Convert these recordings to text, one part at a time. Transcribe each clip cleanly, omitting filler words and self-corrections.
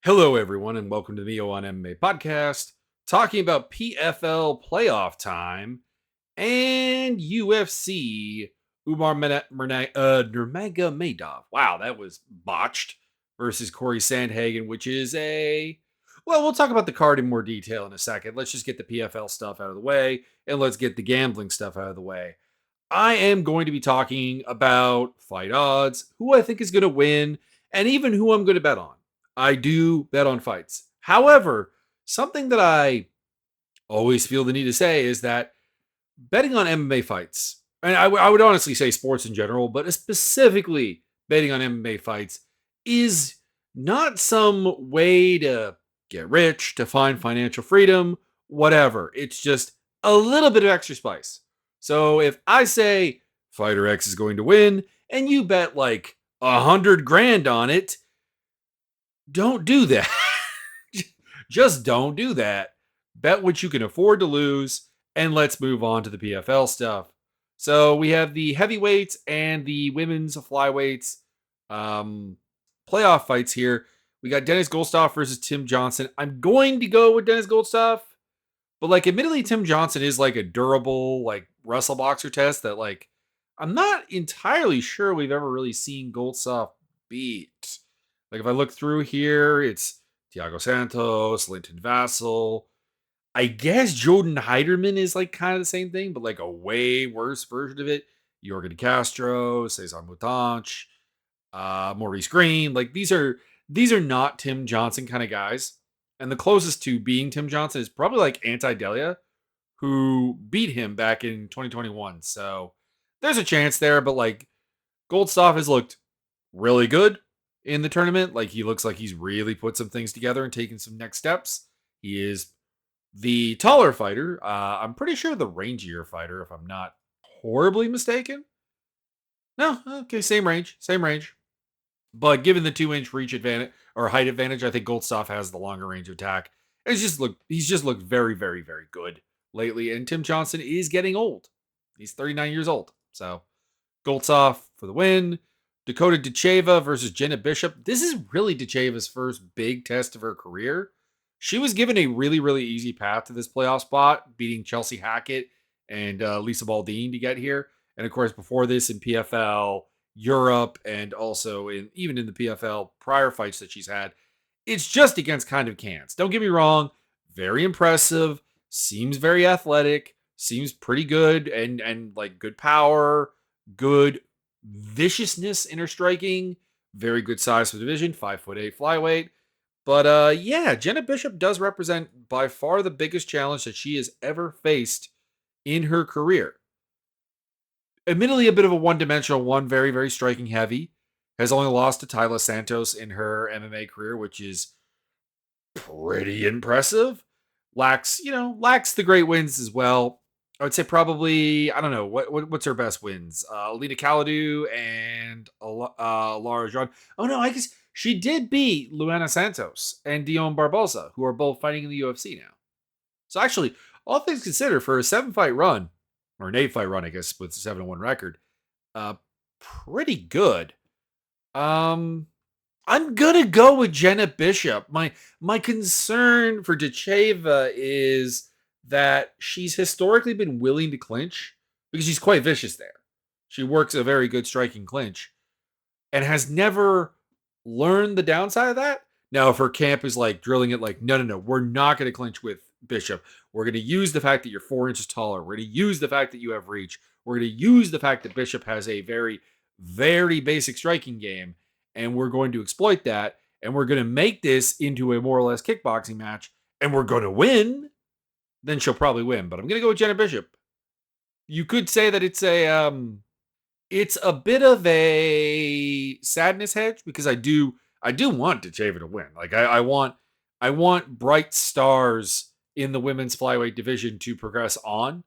Hello, everyone, and welcome to the Neo on MMA podcast, talking about PFL playoff time and UFC Nurmagomedov. Wow, that was botched versus Cory Sandhagen, which is we'll talk about the card in more detail in a second. Let's just get the PFL stuff out of the way and let's get the gambling stuff out of the way. I am going to be talking about fight odds, who I think is going to win, and even who I'm going to bet on. I do bet on fights. However, something that I always feel the need to say is that betting on MMA fights, and I would honestly say sports in general, but specifically betting on MMA fights, is not some way to get rich, to find financial freedom, whatever. It's just a little bit of extra spice. So if I say fighter X is going to win and you bet like 100 grand on it, don't do that. Just don't do that. Bet what you can afford to lose, and let's move on to the PFL stuff. So we have the heavyweights and the women's flyweights playoff fights here. We got Dennis Goldstoff versus Tim Johnson. I'm going to go with Dennis Goldstoff, but like, admittedly, Tim Johnson is like a durable, like wrestle boxer test that like I'm not entirely sure we've ever really seen Goldstoff beat. Like, if I look through here, it's Thiago Santos, Linton Vassell. I guess Jordan Heiderman is like kind of the same thing, but like a way worse version of it. Jorgen Castro, Cesar Mutanch, Maurice Green. Like, these are not Tim Johnson kind of guys. And the closest to being Tim Johnson is probably like Anti Delia, who beat him back in 2021. So there's a chance there, but like Goldstoff has looked really good in the tournament. Like, he looks like he's really put some things together and taken some next steps. He is the taller fighter. I'm pretty sure the rangier fighter, if I'm not horribly mistaken. No, okay, same range, same range. But given the 2 inch reach advantage or height advantage, I think Goldstoff has the longer range of attack. He's just looked very, very, very good lately. And Tim Johnson is getting old. He's 39 years old. So Goldstoff for the win. Dakota Dacheva versus Jenna Bishop. This is really Dacheva's first big test of her career. She was given a really, really easy path to this playoff spot, beating Chelsea Hackett and Lisa Baldine to get here. And of course, before this in PFL, Europe, and also even in the PFL prior fights that she's had, it's just against kind of cans. Don't get me wrong, very impressive, seems very athletic, seems pretty good, and like good power, good viciousness in her striking, very good size for the division, 5'8" flyweight. But yeah, Jenna Bishop does represent by far the biggest challenge that she has ever faced in her career. Admittedly, a bit of a one-dimensional one, very, very striking heavy. Has only lost to Tyla Santos in her MMA career, which is pretty impressive. Lacks the great wins as well. I would say probably, I don't know, what's her best wins? Alina Kaladu and Lara John. Oh no, I guess she did beat Luana Santos and Dion Barbosa, who are both fighting in the UFC now. So actually, all things considered, for a 7 fight run, or an 8 fight run, I guess, with a 7-1 record, uh, pretty good. Um, I'm gonna go with Jenna Bishop. My concern for Dacheva is that she's historically been willing to clinch because she's quite vicious there. She works a very good striking clinch and has never learned the downside of that. Now, if her camp is like drilling it, like, no, no, no, we're not going to clinch with Bishop. We're going to use the fact that you're 4 inches taller. We're going to use the fact that you have reach. We're going to use the fact that Bishop has a very, very basic striking game, and we're going to exploit that. And we're going to make this into a more or less kickboxing match, and we're going to win. Then she'll probably win. But I'm going to go with Jenna Bishop. You could say that it's a bit of a sadness hedge because I do want Dacheva to win. Like, I want bright stars in the women's flyweight division to progress on,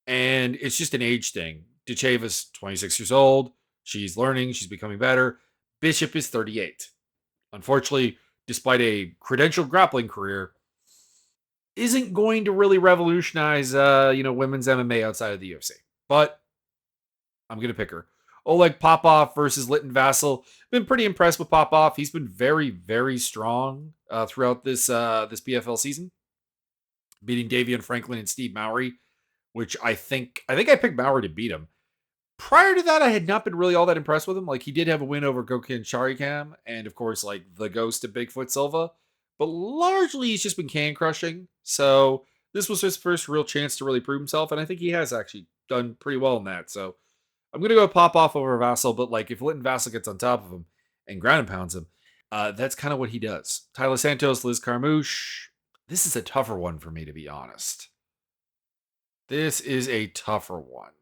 and it's just an age thing. Dacheva's 26 years old. She's learning. She's becoming better. Bishop is 38. Unfortunately, despite a credentialed grappling career, isn't going to really revolutionize women's MMA outside of the UFC. But I'm going to pick her. Oleg Popov versus Litton Vassal. Been pretty impressed with Popov. He's been very, very strong throughout this PFL season, beating Davion Franklin and Steve Mowry, which I think I picked Mowry to beat him. Prior to that, I had not been really all that impressed with him. Like, he did have a win over Gokhan Sharikam, and of course, like the ghost of Bigfoot Silva. But largely, he's just been can crushing. So this was his first real chance to really prove himself, and I think he has actually done pretty well in that. So I'm gonna go pop off over Vassal, but like if Linton Vassal gets on top of him and ground and pounds him, that's kind of what he does. Tyler Santos, Liz Carmouche. This is a tougher one for me, to be honest. This is a tougher one.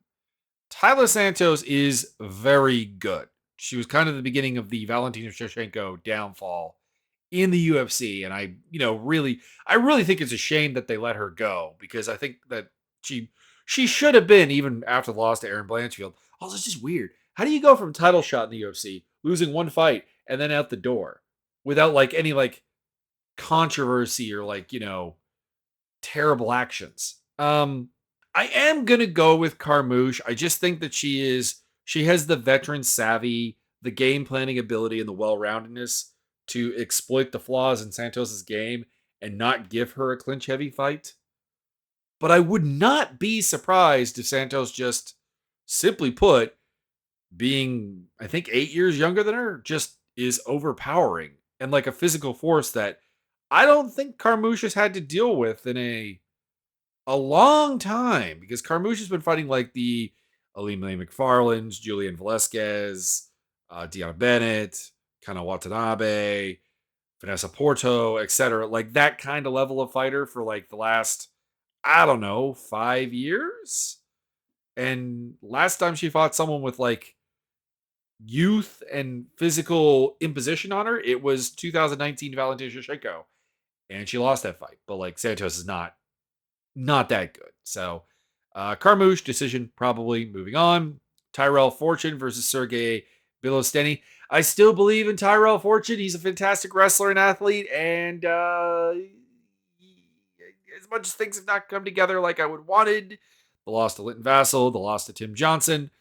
Tyler Santos is very good. She was kind of the beginning of the Valentina Shevchenko downfall in the UFC, and I really think it's a shame that they let her go because I think that she should have been even after the loss to Erin Blanchfield. Also, it's just weird. How do you go from title shot in the UFC, losing one fight, and then out the door without like any like controversy or like terrible actions? I am gonna go with Carmouche. I just think that she has the veteran savvy, the game planning ability, and the well-roundedness to exploit the flaws in Santos's game and not give her a clinch heavy fight. But I would not be surprised if Santos just simply put, being I think 8 years younger than her, just is overpowering and like a physical force that I don't think Carmouche has had to deal with in a long time because Carmouche has been fighting like the Aleem McFarlands, Julian Velasquez, Deanna Bennett, Kana Watanabe, Vanessa Porto, etc. Like that kind of level of fighter for like the last, I don't know, 5 years. And last time she fought someone with like youth and physical imposition on her, it was 2019 Valentina Shevchenko, and she lost that fight. But like Santos is not that good. So Carmouche decision probably. Moving on. Tyrell Fortune versus Sergey Bilosteny. I still believe in Tyrell Fortune. He's a fantastic wrestler and athlete, and as much as things have not come together like I would wanted, the loss to Linton Vassal, the loss to Tim Johnson,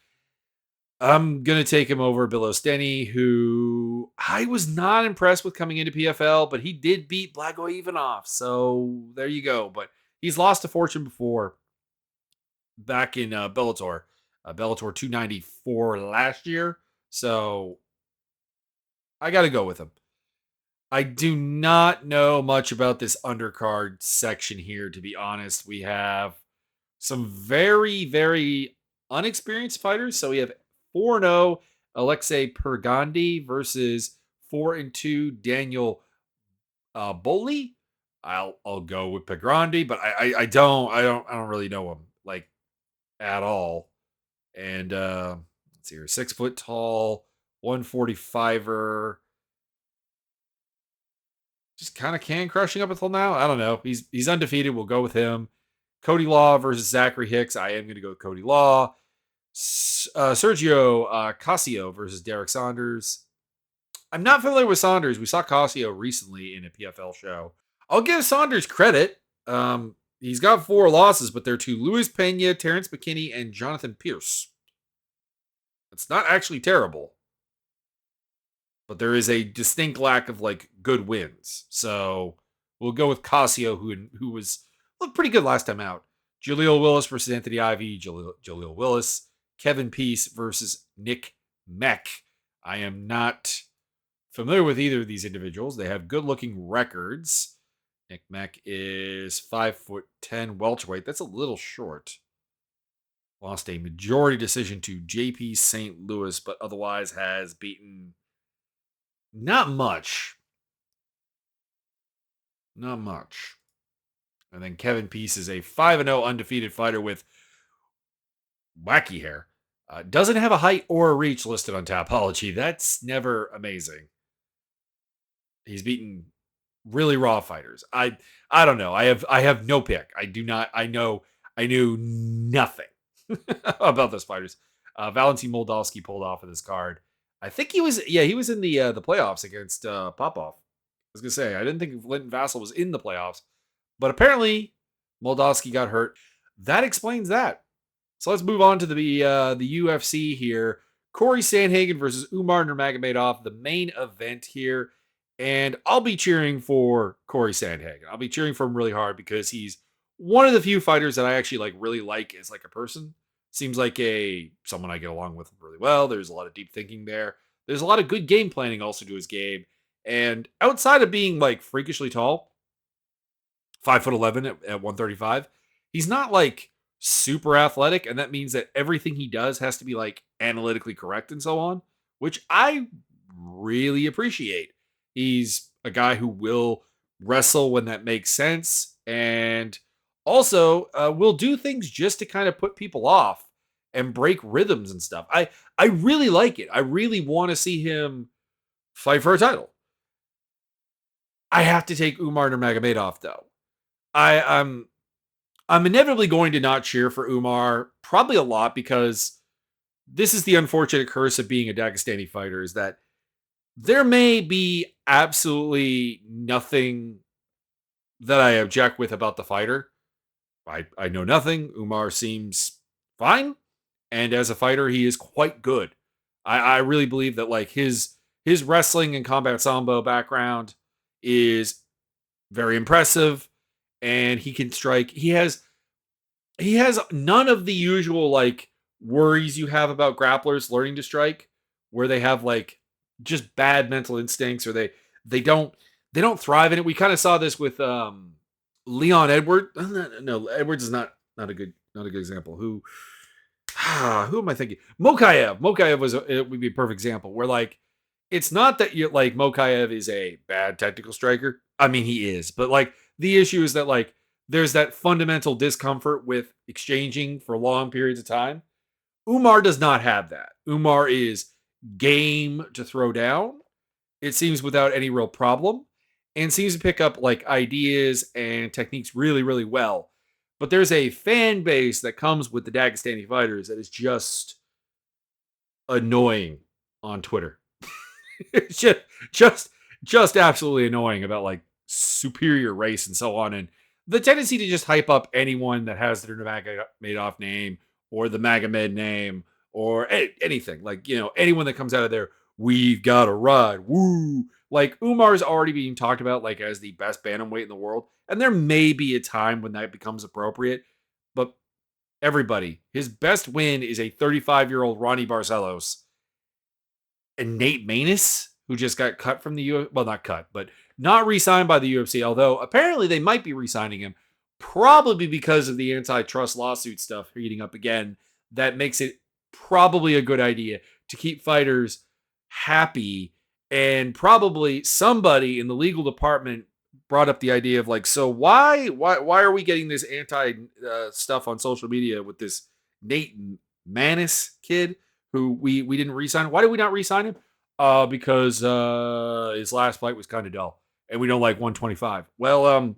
I'm gonna take him over Bilosteny, who I was not impressed with coming into PFL, but he did beat Blago Ivanov, so there you go. But he's lost to Fortune before, back in Bellator 294 last year. So I got to go with him. I do not know much about this undercard section here, to be honest. We have some very, very unexperienced fighters. So we have 4-0 Alexei Pergandi versus 4-2 Daniel Boley. I'll go with Pergandi, but I don't really know him like at all. And let's see here, 6 foot tall, 145er, just kind of can crushing up until now. I don't know. He's undefeated. We'll go with him. Cody Law versus Zachary Hicks. I am going to go with Cody Law. Sergio Casio versus Derek Saunders. I'm not familiar with Saunders. We saw Casio recently in a PFL show. I'll give Saunders credit. He's got 4 losses, but they're to Luis Pena, Terrence McKinney, and Jonathan Pierce. It's not actually terrible, but there is a distinct lack of like good wins. So we'll go with Casio, who looked pretty good last time out. Jaleel Willis versus Anthony Ivy. Jaleel Willis. Kevin Peace versus Nick Meck. I am not familiar with either of these individuals. They have good-looking records. Nick Meck is 5'10" welterweight. That's a little short. Lost a majority decision to JP St. Louis, but otherwise has beaten not much. Not much. And then Kevin Peace is a 5-0 undefeated fighter with wacky hair. Doesn't have a height or a reach listed on Tapology. That's never amazing. He's beaten really raw fighters. I don't know. I have no pick. I knew nothing about those fighters. Valentin Moldavsky pulled off of this card. I think he was in the playoffs against Popov. I was gonna say I didn't think Linton Vassal was in the playoffs, but apparently Moldavsky got hurt. That explains that. So let's move on to the UFC here. Cory Sandhagen versus Umar Nurmagomedov, the main event here. And I'll be cheering for Cory Sandhagen. I'll be cheering for him really hard because he's one of the few fighters that I actually really like as like a person. Seems like a someone I get along with really well. There's a lot of deep thinking there. There's a lot of good game planning also to his game. And outside of being like freakishly tall, 5'11" at 135, he's not like super athletic, and that means that everything he does has to be like analytically correct and so on, which I really appreciate. He's a guy who will wrestle when that makes sense, and also will do things just to kind of put people off and break rhythms and stuff. I really like it. I really want to see him fight for a title. I have to take Umar Nurmagomedov though. I'm inevitably going to not cheer for Umar, probably a lot, because this is the unfortunate curse of being a Dagestani fighter, is that there may be absolutely nothing that I object with about the fighter. I know nothing. Umar seems fine. And as a fighter, he is quite good. I really believe that like his wrestling and combat sambo background is very impressive, and he can strike. He has none of the usual like worries you have about grapplers learning to strike, where they have like just bad mental instincts, or they don't they don't thrive in it. We kind of saw this with Leon Edward. No, Edwards is not a good example. Who am I thinking? Mokaev. It would be a perfect example where like it's not that you like Mokaev is a bad technical striker. I mean, he is, but like the issue is that like there's that fundamental discomfort with exchanging for long periods of time. Umar does not have that. Umar is game to throw down. It seems without any real problem, and seems to pick up like ideas and techniques really, really well. But there's a fan base that comes with the Dagestani fighters that is just annoying on Twitter. It's just just absolutely annoying about like superior race and so on, and the tendency to just hype up anyone that has their Madoff name or the Magomed name or anything like anyone that comes out of there. We've got a ride, woo! Like Umar's already being talked about like as the best bantamweight in the world, and there may be a time when that becomes appropriate, but everybody, his best win is a 35-year-old Ronnie Barcelos and Nate Maness, who just got cut from the UFC. Well, not cut, but not re-signed by the UFC. Although apparently they might be re-signing him, probably because of the antitrust lawsuit stuff heating up again. That makes it probably a good idea to keep fighters happy. And probably somebody in the legal department brought up the idea of like, so why are we getting this anti stuff on social media with this Nate Maness kid who we didn't re-sign? Why did we not re-sign him? Because his last fight was kind of dull, and we don't like 125. Well,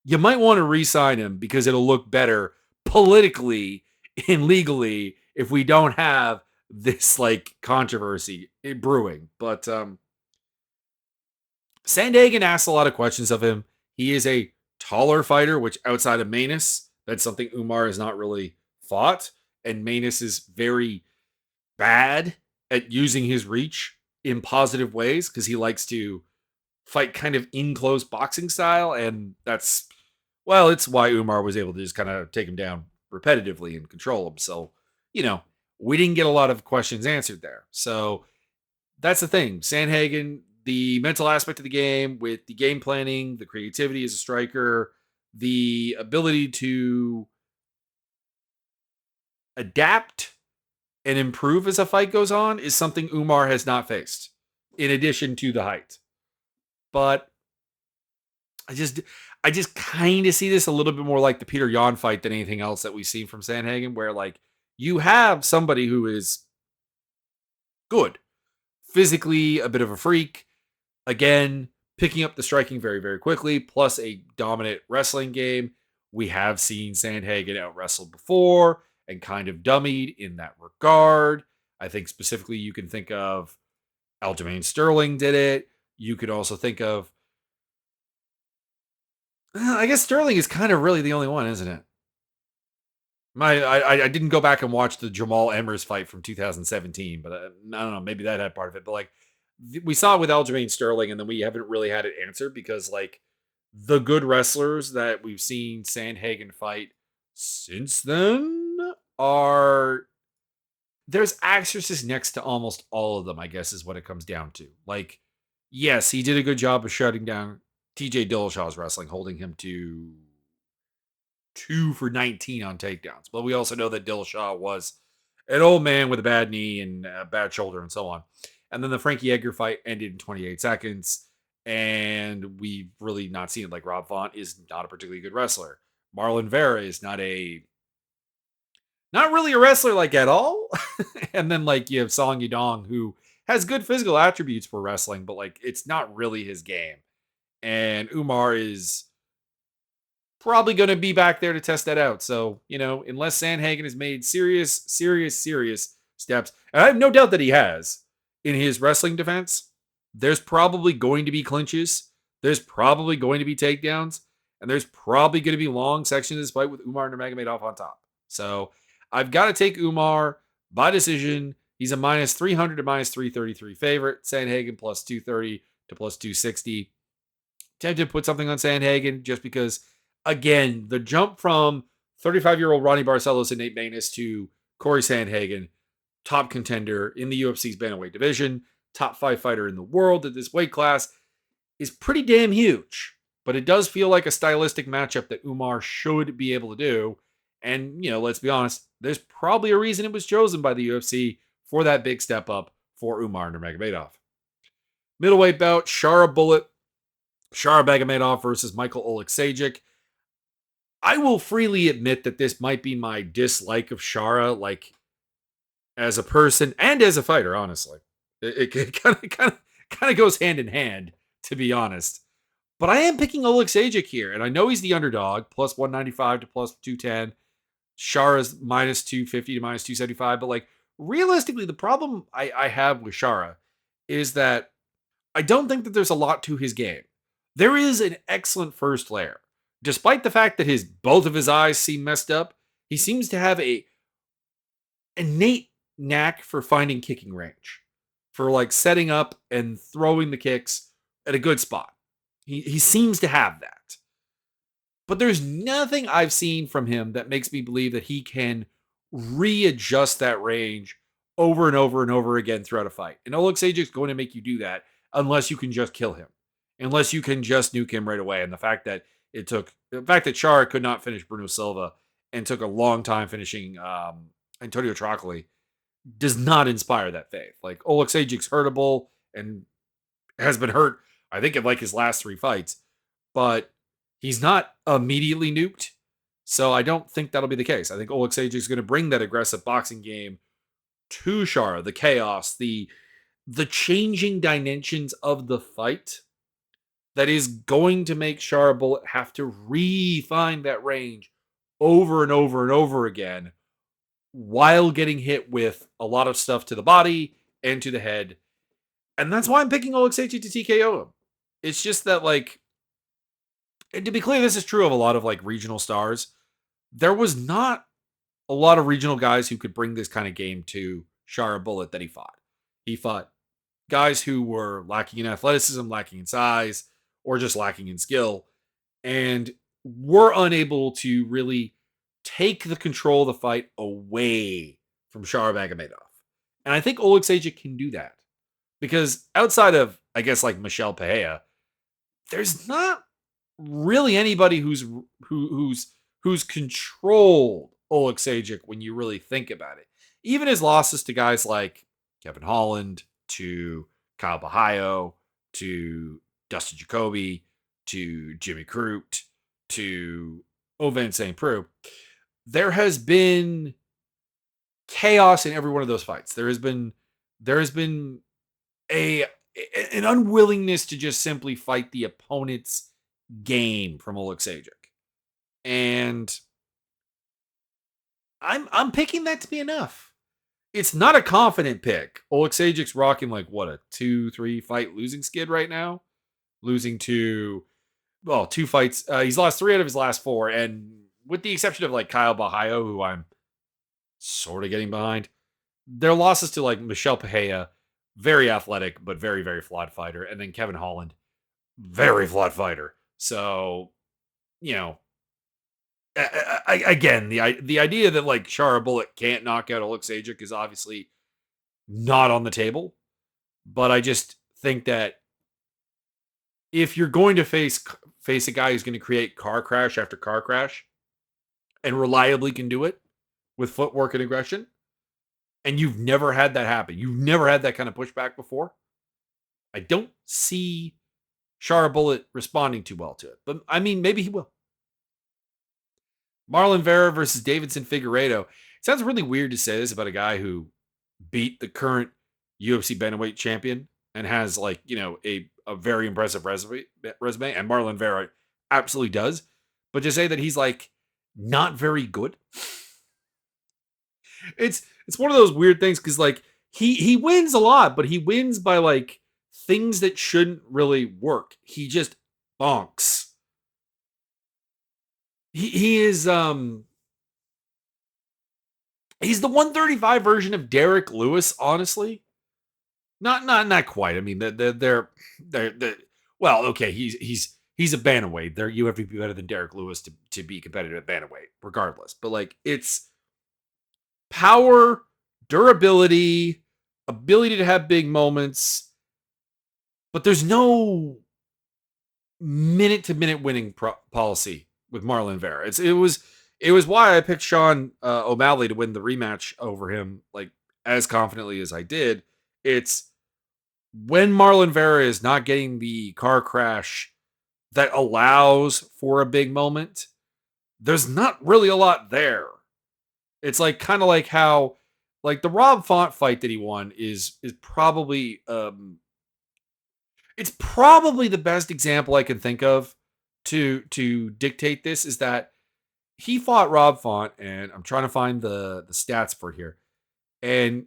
you might want to re-sign him because it'll look better politically and legally if we don't have this like controversy brewing. But Sandhagen asks a lot of questions of him. He is a taller fighter, which outside of Manus, that's something Umar has not really fought. And Manus is very bad at using his reach in positive ways because he likes to fight kind of in close boxing style. And it's why Umar was able to just kind of take him down repetitively and control him. So, we didn't get a lot of questions answered there. So that's the thing. Sandhagen, the mental aspect of the game with the game planning, the creativity as a striker, the ability to adapt and improve as a fight goes on is something Umar has not faced, in addition to the height. But I just kind of see this a little bit more like the Peter Yan fight than anything else that we've seen from Sandhagen, where like you have somebody who is good, physically a bit of a freak, again, picking up the striking very, very quickly, plus a dominant wrestling game. We have seen Sandhagen out wrestled before and kind of dummied in that regard. I think specifically you can think of Aljamain Sterling did it. You could also think of, I guess Sterling is kind of really the only one, isn't it? I didn't go back and watch the Jamal Emmers fight from 2017, but I don't know, maybe that had part of it. But like we saw it with Aljamain Sterling, and then we haven't really had it answered because like the good wrestlers that we've seen Sandhagen fight since then are there's asterisks next to almost all of them, I guess, is what it comes down to. Like, yes, he did a good job of shutting down TJ Dillashaw's wrestling, holding him to 2 for 19 on takedowns. But we also know that Dillashaw was an old man with a bad knee and a bad shoulder and so on. And then the Frankie Edgar fight ended in 28 seconds. And we've really not seen it. Like Rob Font is not a particularly good wrestler. Marlon Vera is not really a wrestler like at all. And then like you have Song Yadong who has good physical attributes for wrestling, but like it's not really his game. And Umar is probably going to be back there to test that out. So, unless Sandhagen has made serious steps, and I have no doubt that he has in his wrestling defense, there's probably going to be clinches. There's probably going to be takedowns. And there's probably going to be long sections of this fight with Umar Nurmagomedov on top. So I've got to take Umar by decision. He's a minus 300 to minus 333 favorite. Sandhagen plus 230 to plus 260. Tempted to put something on Sandhagen just because, again, the jump from 35-year-old Ronnie Barcelos and Nate Maness to Cory Sandhagen, top contender in the UFC's bantamweight division, top 5 fighter in the world at this weight class, is pretty damn huge. But it does feel like a stylistic matchup that Umar should be able to do. And, let's be honest, there's probably a reason it was chosen by the UFC for that big step up for Umar Nurmagomedov. Middleweight bout, Shara Bagomedov versus Michael Oleksiejczuk. I will freely admit that this might be my dislike of Shara, like as a person and as a fighter. Honestly, it kind of goes hand in hand, to be honest. But I am picking Oleksiejczuk here, and I know he's the underdog, plus 195 to plus 210. Shara's minus 250 to minus 275. But like realistically, the problem I have with Shara is that I don't think that there's a lot to his game. There is an excellent first layer. Despite the fact that both of his eyes seem messed up, he seems to have a innate knack for finding kicking range, for like setting up and throwing the kicks at a good spot. He seems to have that. But there's nothing I've seen from him that makes me believe that he can readjust that range over and over and over again throughout a fight. And Oleksiejczuk's going to make you do that unless you can just kill him. Unless you can just nuke him right away. And the fact that Shara could not finish Bruno Silva and took a long time finishing Antonio Trocoli does not inspire that faith. Like Oleksiejczuk's hurtable and has been hurt, I think, in like his last 3 fights, but he's not immediately nuked. So I don't think that'll be the case. I think Oleksiejczuk's going to bring that aggressive boxing game to Shara, the chaos, the changing dimensions of the fight that is going to make Shara Bullet have to refine that range over and over and over again while getting hit with a lot of stuff to the body and to the head. And that's why I'm picking Oleksiejczuk to TKO him. It's just that, like, and to be clear, this is true of a lot of like regional stars. There was not a lot of regional guys who could bring this kind of game to Shara Bullet that he fought. He fought guys who were lacking in athleticism, lacking in size, or just lacking in skill, and were unable to really take the control of the fight away from Shara Bagomedov. And I think Oleksiejczuk can do that. Because outside of, I guess, like Michelle Pereira, there's not really anybody who's controlled Oleksiejczuk when you really think about it. Even his losses to guys like Kevin Holland, to Kyle Bahayo, to Dustin Jacoby, to Jimmy Crute, to Ovince St. Preux, there has been chaos in every one of those fights. There has been an unwillingness to just simply fight the opponent's game from Oleksiejczuk. And I'm picking that to be enough. It's not a confident pick. Oleksiejczuk's rocking like what, a 2-3 fight losing skid right now? Losing to 2 fights. He's lost 3 out of his last 4, and with the exception of like Kyle Bahayo, who I'm sort of getting behind, their losses to like Michelle Pahea, very athletic, but very, very flawed fighter. And then Kevin Holland, very flawed fighter. So, you know, again, the idea that like Shara Bullock can't knock out Alexejczyk is obviously not on the table. But I just think that if you're going to face a guy who's going to create car crash after car crash and reliably can do it with footwork and aggression, and you've never had that happen, you've never had that kind of pushback before, I don't see Shara Bullet responding too well to it. But I mean, maybe he will. Marlon Vera versus Davidson Figueiredo. It sounds really weird to say this about a guy who beat the current UFC bantamweight champion and has like, a very impressive resume, and Marlon Vera absolutely does. But to say that he's like not very good, it's one of those weird things because like he wins a lot, but he wins by like things that shouldn't really work. He just bonks. He is he's the 135 version of Derek Lewis, honestly. Not quite. I mean, they're well, okay, he's a bantamweight. You have to be better than Derek Lewis to be competitive at bantamweight, regardless. But like it's power, durability, ability to have big moments, but there's no minute to minute winning policy with Marlon Vera. It was why I picked Sean O'Malley to win the rematch over him, like as confidently as I did. It's when Marlon Vera is not getting the car crash that allows for a big moment, there's not really a lot there. It's like kind of like how like the Rob Font fight that he won is probably it's probably the best example I can think of to dictate this is that he fought Rob Font, and I'm trying to find the stats for here, and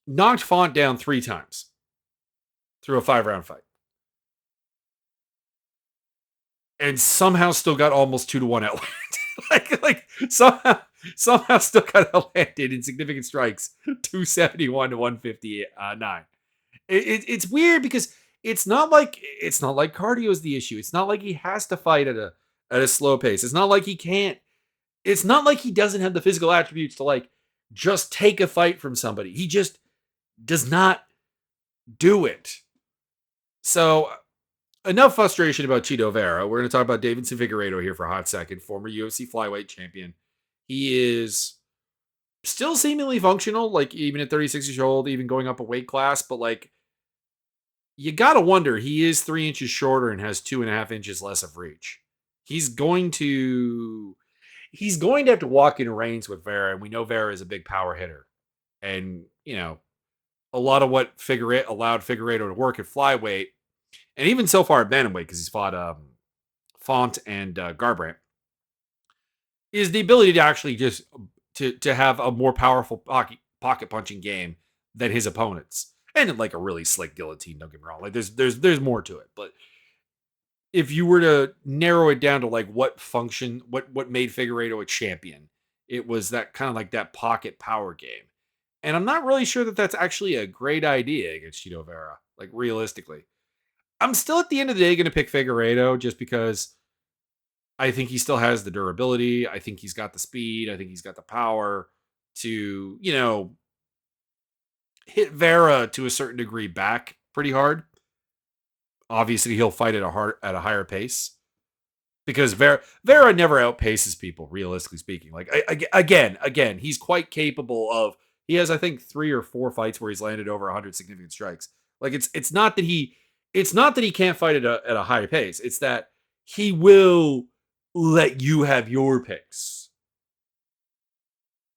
knocked Font down 3 times through a 5-round fight, and somehow still got almost 2-1 outlanded. like somehow still got outlanded in significant strikes, 271 to 159. It's weird because it's not like cardio is the issue. It's not like he has to fight at a slow pace. It's not like he can't. It's not like he doesn't have the physical attributes to like just take a fight from somebody. He just does not do it. So enough frustration about Chito Vera. We're going to talk about Davidson Figueiredo here for a hot second. Former UFC flyweight champion. He is still seemingly functional, like even at 36 years old, even going up a weight class. But like, you got to wonder, he is 3 inches shorter and has 2.5 inches less of reach. He's going to have to walk in reins with Vera, and we know Vera is a big power hitter. And, a lot of what allowed Figueiredo to work at flyweight, and even so far at bantamweight, because he's fought Font and Garbrandt, is the ability to actually just to have a more powerful pocket punching game than his opponents, and like a really slick guillotine. Don't get me wrong, like there's more to it, but if you were to narrow it down to like what made Figueiredo a champion, it was that kind of like that pocket power game. And I'm not really sure that that's actually a great idea against Chito Vera, like realistically. I'm still at the end of the day going to pick Figueiredo just because I think he still has the durability. I think he's got the speed. I think he's got the power to, hit Vera to a certain degree back pretty hard. Obviously, he'll fight at a higher pace because Vera never outpaces people, realistically speaking. Like again, he's quite capable of. He has, I think, 3 or 4 fights where he's landed over 100 significant strikes. Like it's not that he can't fight at a high pace. It's that he will let you have your picks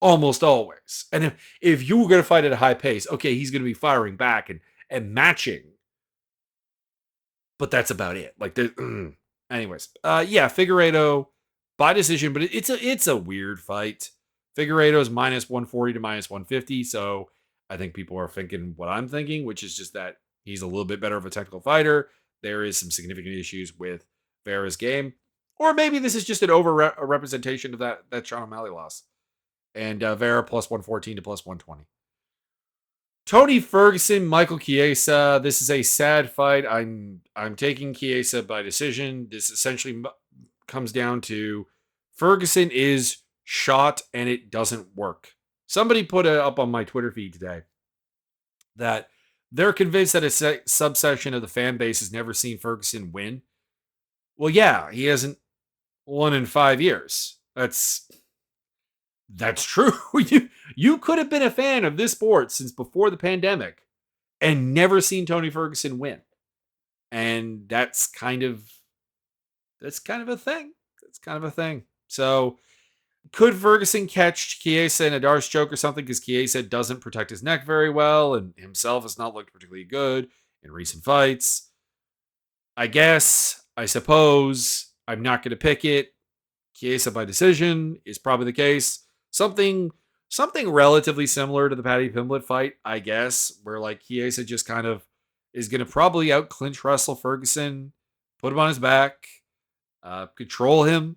almost always. And if you were going to fight at a high pace, okay, he's going to be firing back and matching. But that's about it. Like, anyways, yeah, Figueiredo by decision, but it's a weird fight. Figueiredo is minus 140 to minus 150, so I think people are thinking what I'm thinking, which is just that he's a little bit better of a technical fighter. There is some significant issues with Vera's game. Or maybe this is just an over representation of that Sean O'Malley loss. And Vera plus 114 to plus 120. Tony Ferguson, Michael Chiesa. This is a sad fight. I'm taking Chiesa by decision. This essentially comes down to Ferguson is shot and it doesn't work. Somebody put it up on my Twitter feed today that they're convinced that a subsection of the fan base has never seen Ferguson win. Well, yeah, he hasn't won in 5 years. That's true. You could have been a fan of this sport since before the pandemic and never seen Tony Ferguson win. And that's kind of a thing. That's kind of a thing. So could Ferguson catch Chiesa in a Darce choke or something? Because Chiesa doesn't protect his neck very well and himself has not looked particularly good in recent fights. I suppose, I'm not going to pick it. Chiesa by decision is probably the case. Something relatively similar to the Paddy Pimblett fight, I guess, where like Chiesa just kind of is going to probably out clinch wrestle Ferguson, put him on his back, control him,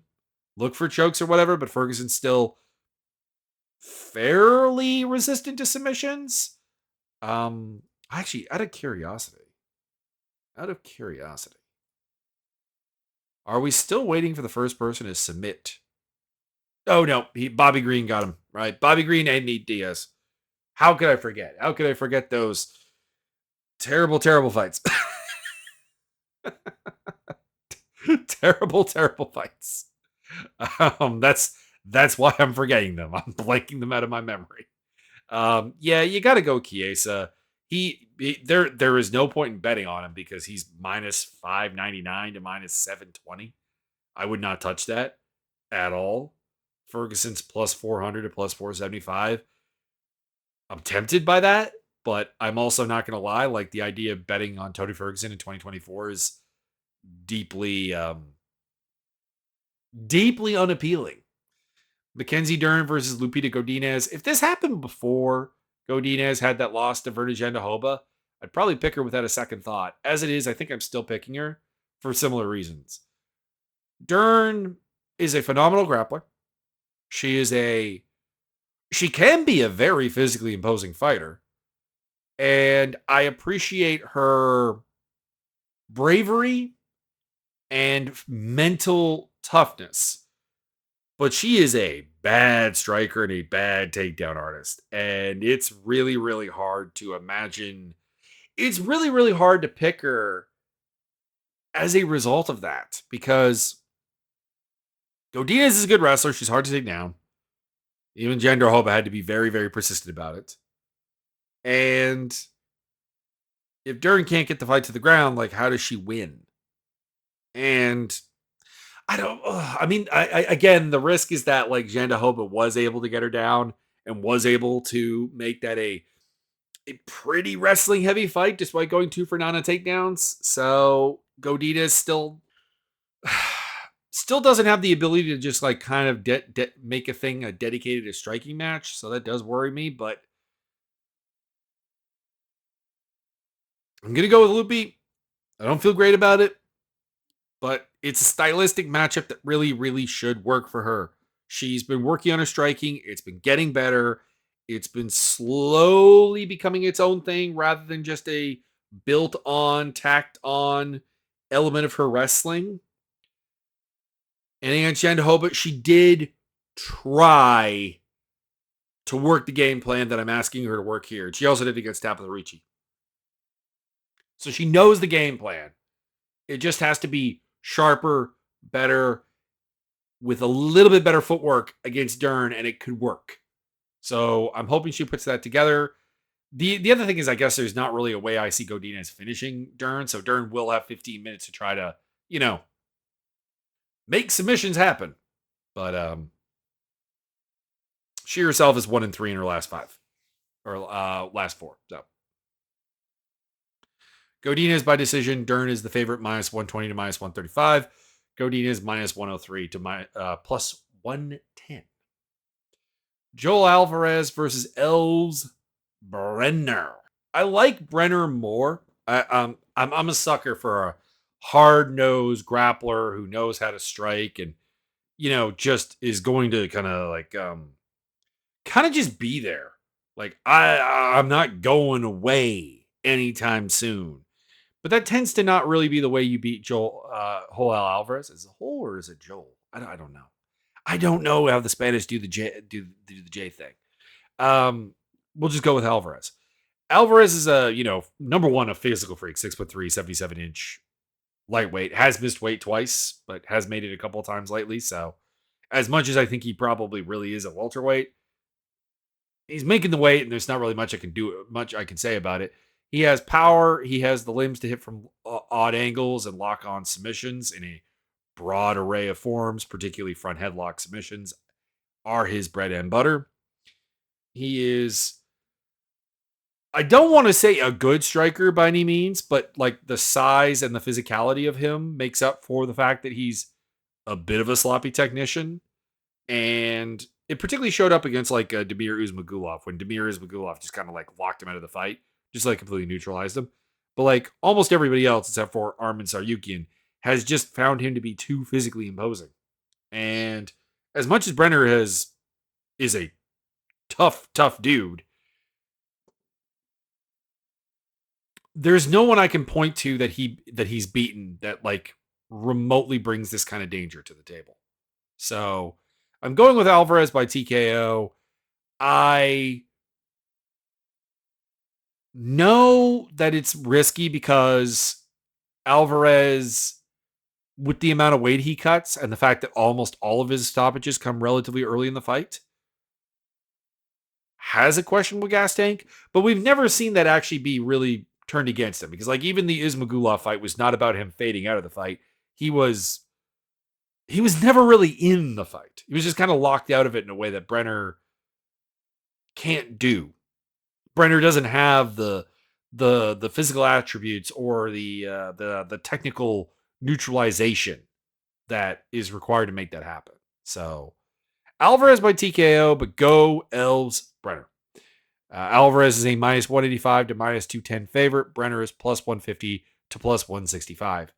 look for chokes or whatever, but Ferguson's still fairly resistant to submissions. Actually, out of curiosity, are we still waiting for the first person to submit? Oh no, Bobby Green got him, right? Bobby Green and Nate Diaz. How could I forget? How could I forget those terrible, terrible fights? Terrible, terrible fights. That's why I'm forgetting them. I'm blanking them out of my memory. Yeah, you got to go Chiesa. There is no point in betting on him because he's minus 599 to minus 720. I would not touch that at all. Ferguson's plus 400 to plus 475. I'm tempted by that, but I'm also not going to lie. Like the idea of betting on Tony Ferguson in 2024 is deeply unappealing. Mackenzie Dern versus Lupita Godinez. If this happened before Godinez had that loss to Verna Jandiroba, I'd probably pick her without a second thought. As it is, I think I'm still picking her for similar reasons. Dern is a phenomenal grappler. She can be a very physically imposing fighter. And I appreciate her bravery and mental toughness. But she is a bad striker and a bad takedown artist. And it's really, really hard to imagine. It's really, really hard to pick her as a result of that. Because Godinez is a good wrestler. She's hard to take down. Even Jandiroba had to be very, very persistent about it. And if Dern can't get the fight to the ground, like, how does she win? And again, the risk is that like Jandiroba was able to get her down and was able to make that a pretty wrestling heavy fight despite going 2 for 9 on takedowns. So Godinez still doesn't have the ability to just like kind of make a thing a dedicated to striking match. So that does worry me, but I'm going to go with Loopy. I don't feel great about it, but it's a stylistic matchup that really, really should work for her. She's been working on her striking. It's been getting better. It's been slowly becoming its own thing rather than just a built on, tacked on element of her wrestling. And against Jandiroba, she did try to work the game plan that I'm asking her to work here. She also did against Tabitha Ricci. So she knows the game plan. It just has to be sharper, better, with a little bit better footwork against Dern, and it could work. So I'm hoping she puts that together. The other thing is, I guess there's not really a way I see Godinez finishing Dern, so Dern will have 15 minutes to try to, make submissions happen. But she herself is 1-3 in her last 5 or last 4. So Godinez by decision. Dern is the favorite, minus 120 to minus 135. Godinez minus 103 to plus 110. Joel Alvarez versus Els Brenner. I like Brenner more. I'm a sucker for hard-nosed grappler who knows how to strike and, just is going to kind of just be there. Like I'm not going away anytime soon. But that tends to not really be the way you beat Joel Alvarez. Is it Joel or is it Joel? I don't know. I don't know how the Spanish do the J thing. We'll just go with Alvarez. Alvarez is number one, a physical freak, 6'3", 77-inch lightweight. Has missed weight twice, but has made it a couple of times lately. So, as much as I think he probably really is a welterweight, he's making the weight, and there's not really much I can say about it. He has power. He has the limbs to hit from odd angles and lock on submissions in a broad array of forms, particularly front headlock submissions are his bread and butter. He is, I don't want to say a good striker by any means, but like the size and the physicality of him makes up for the fact that he's a bit of a sloppy technician. And it particularly showed up against like Damir Uzmagulov when Damir Uzmagulov just kind of like locked him out of the fight, just like completely neutralized him. But like almost everybody else, except for Arman Saryukian, has just found him to be too physically imposing. And as much as Brenner is a tough dude, there's no one I can point to that he's beaten that like remotely brings this kind of danger to the table. So I'm going with Alvarez by TKO. I know that it's risky because Alvarez, with the amount of weight he cuts and the fact that almost all of his stoppages come relatively early in the fight, has a questionable gas tank, but we've never seen that actually be really turned against him because like even the Ismagulov fight was not about him fading out of the fight. He was never really in the fight. He was just kind of locked out of it in a way that Brenner can't do. Brenner doesn't have the physical attributes or the technical neutralization that is required to make that happen. So Alvarez by TKO, but go Elves Brenner. Alvarez is a minus 185 to minus 210 favorite. Brenner is plus 150 to plus 165.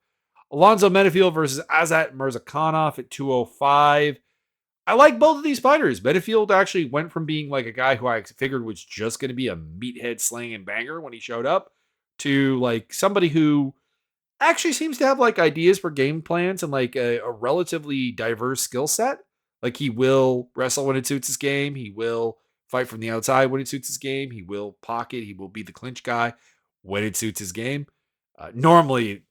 Alonzo Menifield versus Azat Murzakanov at 205. I like both of these fighters. Menifield actually went from being like a guy who I figured was just going to be a meathead slaying and banger when he showed up to like somebody who actually seems to have like ideas for game plans and like a relatively diverse skill set. Like he will wrestle when it suits his game. He will fight from the outside when it suits his game. He will pocket. He will be the clinch guy when it suits his game. Normally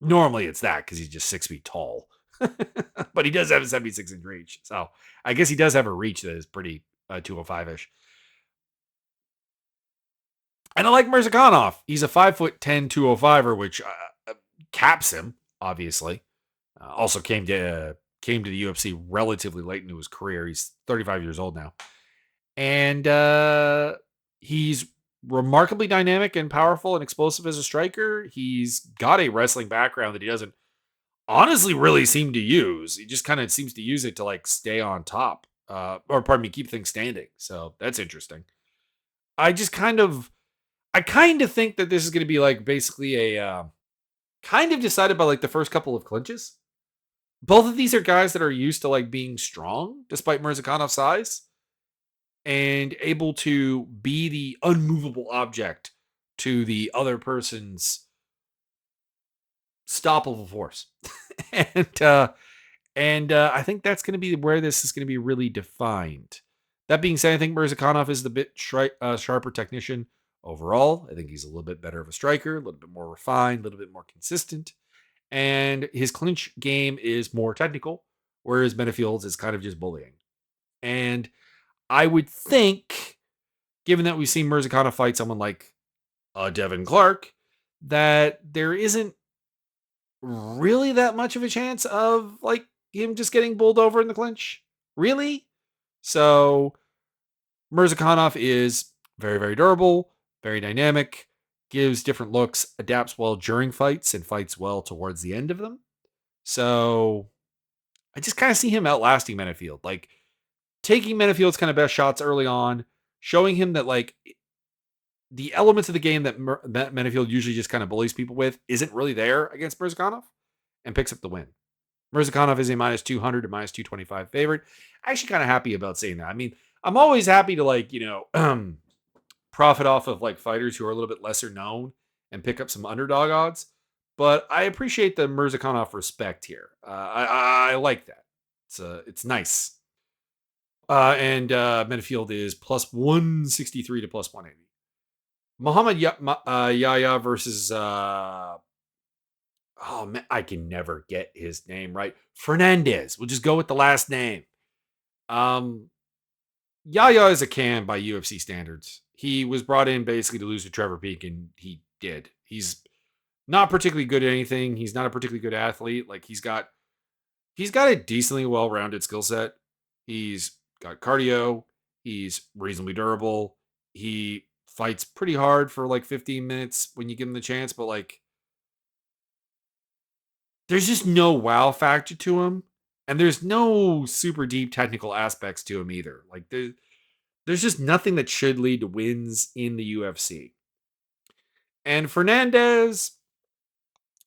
it's that because he's just 6 feet tall, but he does have a 76-inch reach. So I guess he does have a reach that is pretty 205-ish. And I like Murzakanov. He's a 5'10", 205er, which caps him, obviously. Also came to the UFC relatively late into his career. He's 35 years old now. And he's remarkably dynamic and powerful and explosive as a striker. He's got a wrestling background that he doesn't honestly really seem to use. He just kind of seems to use it to like stay on top. Or pardon me, keep things standing. So that's interesting. I kind of think that this is going to be like basically a kind of decided by like the first couple of clinches. Both of these are guys that are used to like being strong despite Murzakanov's size and able to be the unmovable object to the other person's stoppable force. and I think that's going to be where this is going to be really defined. That being said, I think Murzakanov is the bit sharper technician overall. I think he's a little bit better of a striker, a little bit more refined, a little bit more consistent. And his clinch game is more technical, whereas Menifield's is kind of just bullying. And I would think, given that we've seen Murzakanov fight someone like Devin Clark, that there isn't really that much of a chance of like him just getting bowled over in the clinch. Really? So Murzakanov is very, very durable, very dynamic, gives different looks, adapts well during fights, and fights well towards the end of them. So I just kind of see him outlasting Menifield, like taking Menifield's kind of best shots early on, showing him that like the elements of the game that Menifield usually just kind of bullies people with isn't really there against Murzakanov and picks up the win. Murzakanov is a minus 200 to minus 225 favorite. Actually, kind of happy about saying that. I mean, I'm always happy to profit off of like fighters who are a little bit lesser known and pick up some underdog odds. But I appreciate the Murzakanov respect here. I like that. It's nice. And Menifield is plus 163 to plus 180. Muhammad Yahya versus oh man, I can never get his name right. Fernandez. We'll just go with the last name. Um, Yahya is a can by UFC standards. He was brought in basically to lose to Trevor Peek, and he did. He's not particularly good at anything. He's not a particularly good athlete. Like he's got a decently well-rounded skill set. He's got cardio. He's reasonably durable. He fights pretty hard for like 15 minutes when you give him the chance, but like there's just no wow factor to him. And there's no super deep technical aspects to him either. Like there's just nothing that should lead to wins in the UFC. And Fernandez,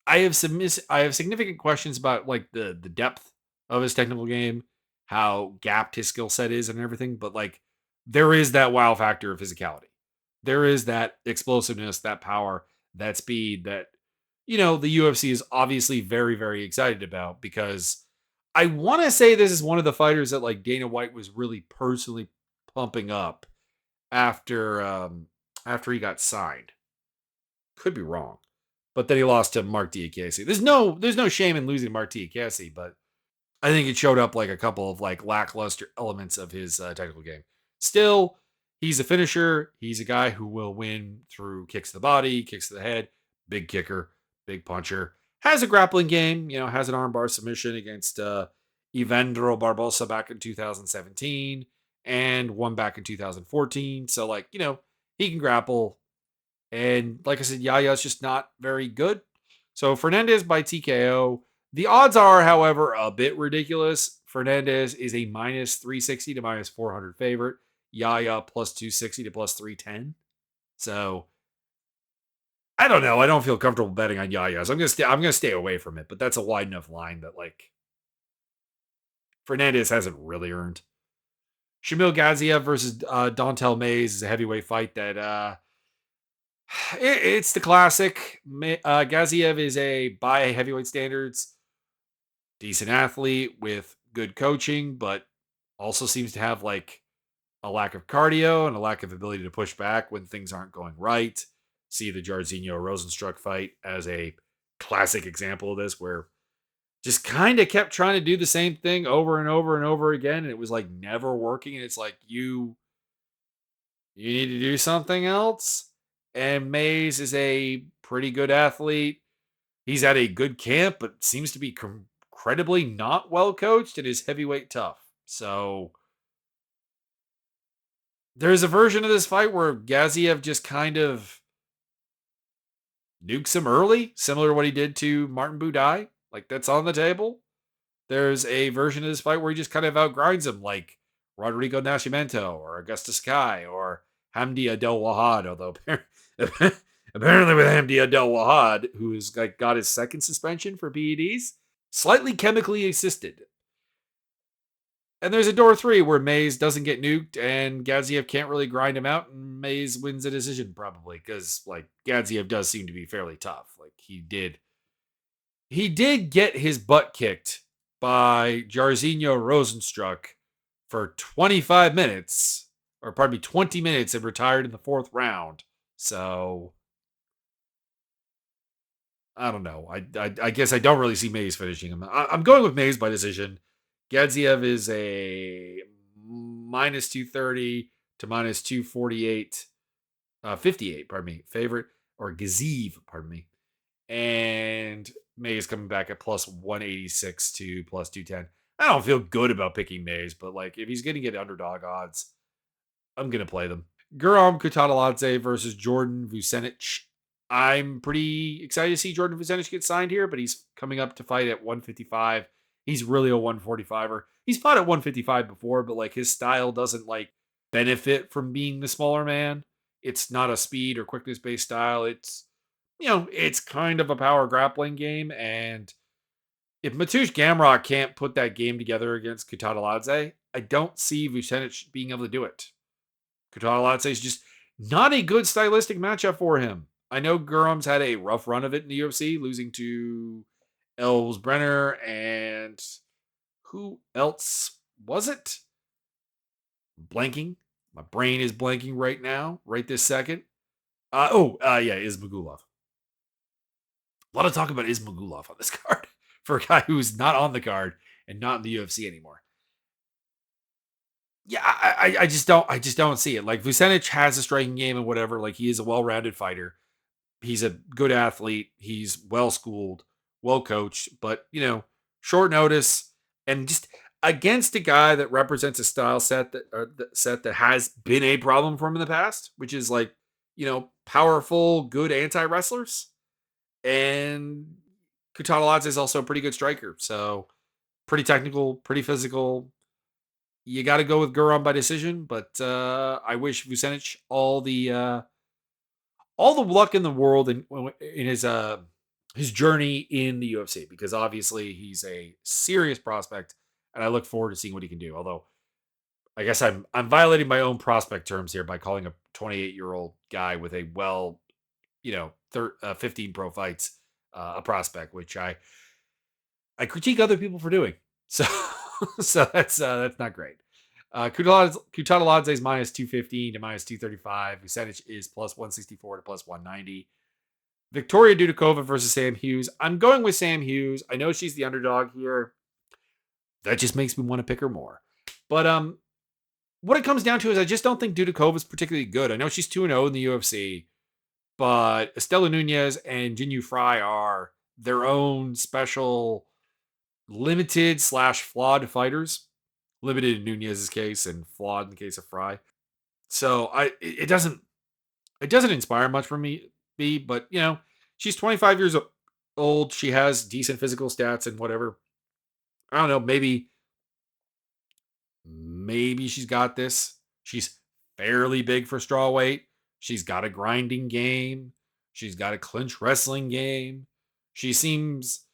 I have significant questions about like the depth of his technical game, how gapped his skill set is and everything, but like there is that wow factor of physicality. There is that explosiveness, that power, that speed that the UFC is obviously very very excited about because I want to say this is one of the fighters that like Dana White was really personally pumping up after he got signed. Could be wrong. But then he lost to Mark Diakese. There's no shame in losing Mark Diakese, but I think it showed up like a couple of like lackluster elements of his technical game. Still, he's a finisher. He's a guy who will win through kicks to the body, kicks to the head, big kicker, big puncher. Has a grappling game, has an armbar submission against Evandro Barbosa back in 2017 and one back in 2014. So like, he can grapple. And like I said, Yaya's just not very good. So Fernandez by TKO. The odds are, however, a bit ridiculous. Fernandez is a minus 360 to minus 400 favorite. Yaya plus 260 to plus 310. So I don't know. I don't feel comfortable betting on Yaya. So I'm gonna stay away from it. But that's a wide enough line that like Fernandez hasn't really earned. Shamil Gaziev versus Dontel Mays is a heavyweight fight that it's the classic. Gaziev is by heavyweight standards, decent athlete with good coaching, but also seems to have like a lack of cardio and a lack of ability to push back when things aren't going right. See the Jairzinho Rosenstruck fight as a classic example of this, where just kind of kept trying to do the same thing over and over and over again, and it was like never working. And it's like you need to do something else. And Mays is a pretty good athlete. He's at a good camp, but seems to be incredibly not well coached and is heavyweight tough. So there's a version of this fight where Gaziev just kind of nukes him early, similar to what he did to Martin Budai. Like that's on the table. There's a version of this fight where he just kind of outgrinds him, like Rodrigo Nascimento or Augusta Sky or Hamdi Adel Wahad, although apparently with Hamdi Adel Wahad, who's like got his second suspension for PEDs, slightly chemically assisted. And there's a door 3 where Mays doesn't get nuked and Gaziev can't really grind him out, and Mays wins a decision probably because like Gaziev does seem to be fairly tough. Like he did get his butt kicked by Jairzinho Rosenstruck for 25 minutes, or pardon me, 20 minutes, and retired in the 4th round. So I don't know. I guess I don't really see Mays finishing him. I'm going with Mays by decision. Gadziev is a minus 230 to minus 248, 58, pardon me, favorite, or Gazeev, pardon me. And Mays coming back at plus 186 to plus 210. I don't feel good about picking Mays, but like if he's going to get underdog odds, I'm going to play them. Guram Kutataladze versus Jordan Vucenic. I'm pretty excited to see Jordan Vucenic get signed here, but he's coming up to fight at 155. He's really a 145er. He's fought at 155 before, but like his style doesn't like benefit from being the smaller man. It's not a speed or quickness based style. It's kind of a power grappling game. And if Mateusz Gamrot can't put that game together against Kutateladze, I don't see Vucenic being able to do it. Kutateladze is just not a good stylistic matchup for him. I know Gurum's had a rough run of it in the UFC, losing to Elves Brenner and who else was it? Blanking. My brain is blanking right now, right this second. Yeah, Ismagulov. A lot of talk about Ismagulov on this card for a guy who's not on the card and not in the UFC anymore. Yeah, I just don't see it. Like Vucenic has a striking game and whatever. Like he is a well-rounded fighter. He's a good athlete. He's well schooled, well coached, but short notice and just against a guy that represents a style set that has been a problem for him in the past, which is like powerful, good anti wrestlers. And Kutateladze is also a pretty good striker, so pretty technical, pretty physical. You got to go with Guram by decision, but I wish Vucenic all the luck in the world in his journey in the UFC, because obviously he's a serious prospect, and I look forward to seeing what he can do. Although I guess I'm violating my own prospect terms here by calling a 28-year-old guy with a 15 pro fights a prospect, which I critique other people for doing. So so that's not great. Kutateladze is minus 215 to minus 235. Vucenic is plus 164 to plus 190. Victoria Dudikova versus Sam Hughes. I'm going with Sam Hughes. I know she's the underdog here. That just makes me want to pick her more. But what it comes down to is I just don't think Dudikova is particularly good. I know she's 2-0 in the UFC, but Estela Nunez and Jinyu Fry are their own special limited / flawed fighters. Limited in Nunez's case and flawed in the case of Fry. So it doesn't inspire much for me, but she's 25 years old. She has decent physical stats and whatever. I don't know, maybe she's got this. She's fairly big for strawweight. She's got a grinding game. She's got a clinch wrestling game. She seems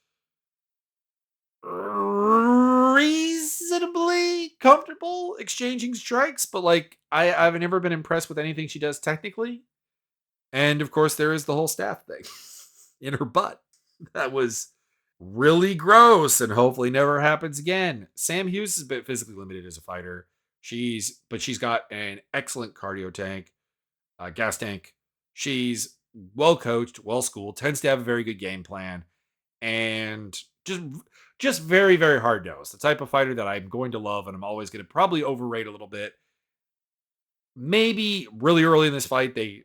reasonably comfortable exchanging strikes, but like I've never been impressed with anything she does technically. And of course, there is the whole staff thing in her butt. That was really gross and hopefully never happens again. Sam Hughes is a bit physically limited as a fighter. She's got an excellent cardio tank, gas tank. She's well coached, well schooled, tends to have a very good game plan, and just very, very hard nosed. The type of fighter that I'm going to love, and I'm always going to probably overrate a little bit. Maybe really early in this fight, they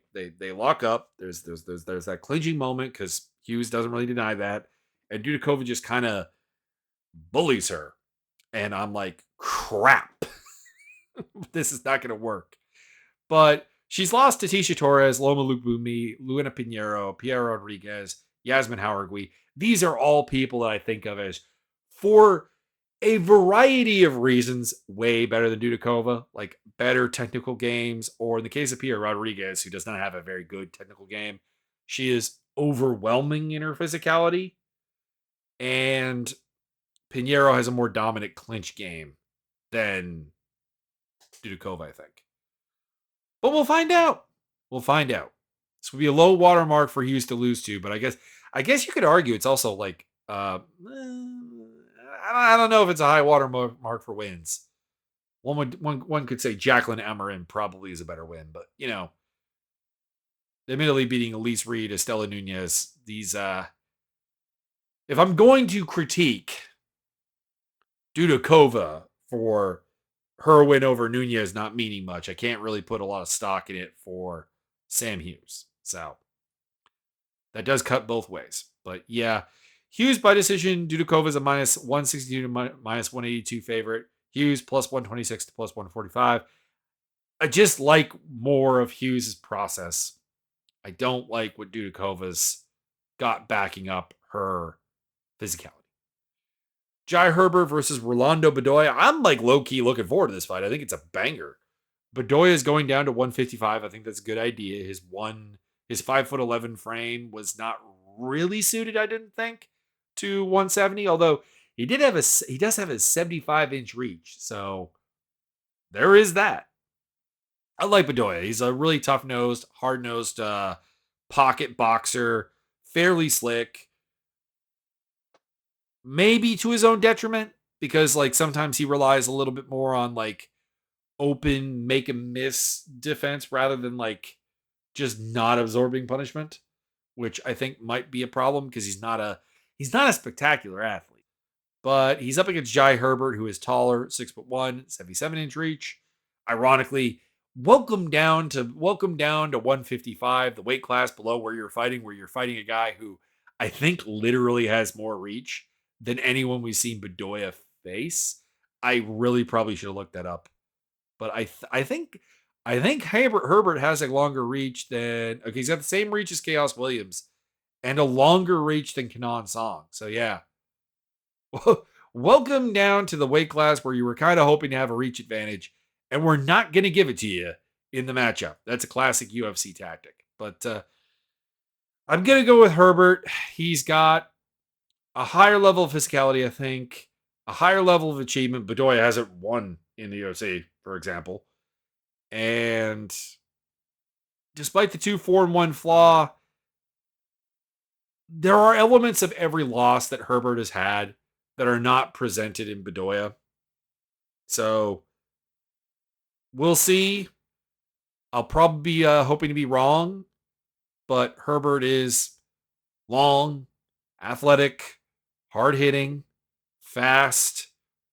lock up. There's that clinching moment because Hughes doesn't really deny that, and Dudikova just kind of bullies her, and I'm like, crap, this is not going to work. But she's lost to Tisha Torres, Loma Lukbumi, Luana Pinheiro, Pierre Rodriguez, Yasmin Hauregui. These are all people that I think of as, for a variety of reasons, way better than Dudikova, like better technical games, or in the case of Pierre Rodriguez, who does not have a very good technical game, she is overwhelming in her physicality, and Pinheiro has a more dominant clinch game than Dudikova, I think. But we'll find out. We'll find out. This would be a low watermark for Hughes to lose to, but I guess you could argue it's also like I don't know if it's a high water mark for wins. One could say Jacqueline Amarin probably is a better win, but admittedly beating Elise Reed, Estela Nunez, these if I'm going to critique Dudikova for her win over Nunez not meaning much, I can't really put a lot of stock in it for Sam Hughes. So that does cut both ways. But yeah, Hughes by decision. Dudikova is a minus 162 to minus 182 favorite. Hughes plus 126 to plus 145. I just like more of Hughes' process. I don't like what Dudikova's got backing up her physicality. Jai Herbert versus Rolando Bedoya. I'm like low-key looking forward to this fight. I think it's a banger. Bedoya is going down to 155. I think that's a good idea. His 5'11" frame was not really suited, I didn't think, to 170. Although he does have a 75-inch reach, so there is that. I like Bedoya. He's a really tough nosed, hard nosed pocket boxer, fairly slick. Maybe to his own detriment because like sometimes he relies a little bit more on like open make and miss defense rather than like just not absorbing punishment, which I think might be a problem because he's not a spectacular athlete. But he's up against Jai Herbert, who is taller, 6'1", 77-inch reach. Ironically, welcome down to 155, the weight class below where you're fighting a guy who I think literally has more reach than anyone we've seen Bedoya face. I really probably should have looked that up, but I think Herbert has a longer reach than okay. He's got the same reach as Chaos Williams and a longer reach than Kenan Song. So yeah, welcome down to the weight class where you were kind of hoping to have a reach advantage, and we're not going to give it to you in the matchup. That's a classic UFC tactic. But I'm going to go with Herbert. He's got a higher level of physicality, I think, a higher level of achievement. Bedoya hasn't won in the UFC, for example. And despite the 2-4-1 flaw, there are elements of every loss that Herbert has had that are not presented in Bedoya. So we'll see. I'll probably be hoping to be wrong, but Herbert is long, athletic, hard hitting, fast,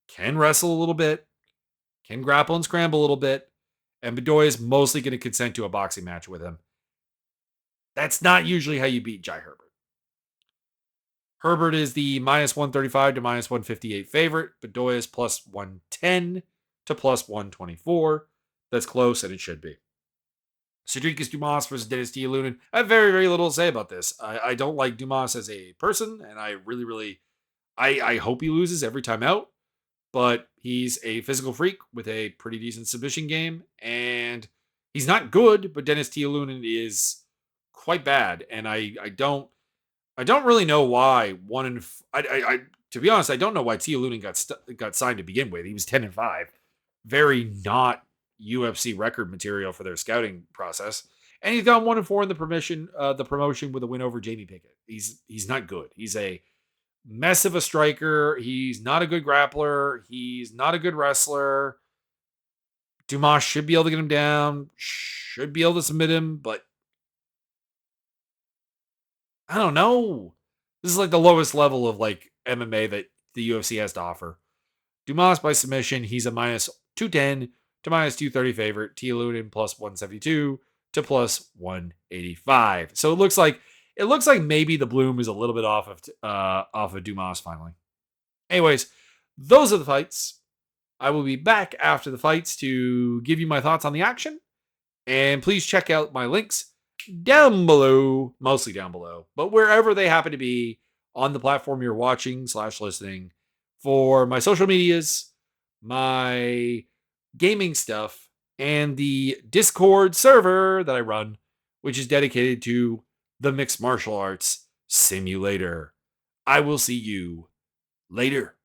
can wrestle a little bit, can grapple and scramble a little bit, and Bedoya is mostly going to consent to a boxing match with him. That's not usually how you beat Jai Herbert. Herbert is the minus 135 to minus 158 favorite. Bedoya is plus 110 to plus 124. That's close, and it should be. Cedricus Dumas versus Dennis Tialunin. I have very, very little to say about this. I don't like Dumas as a person, and I really, really, I hope he loses every time out. But he's a physical freak with a pretty decent submission game, and he's not good. But Dennis Tialunin is quite bad, and I don't really know why to be honest, I don't know why Tialunin got signed to begin with. He was 10-5, very not UFC record material for their scouting process, and he's gone 1-4 in the promotion with a win over Jamie Pickett. He's not good. He's a mess of a striker. He's not a good grappler. He's not a good wrestler. Dumas should be able to get him down. Should be able to submit him, but I don't know. This is like the lowest level of like MMA that the UFC has to offer. Dumas by submission, he's a minus 210 to minus 230 favorite. Tialunin plus 172 to plus 185. So it looks like maybe the bloom is a little bit off of Dumas finally. Anyways, those are the fights. I will be back after the fights to give you my thoughts on the action. And please check out my links down below, mostly down below, but wherever they happen to be on the platform you're watching / listening for my social medias, my gaming stuff, and the Discord server that I run, which is dedicated to the mixed martial arts simulator. I will see you later.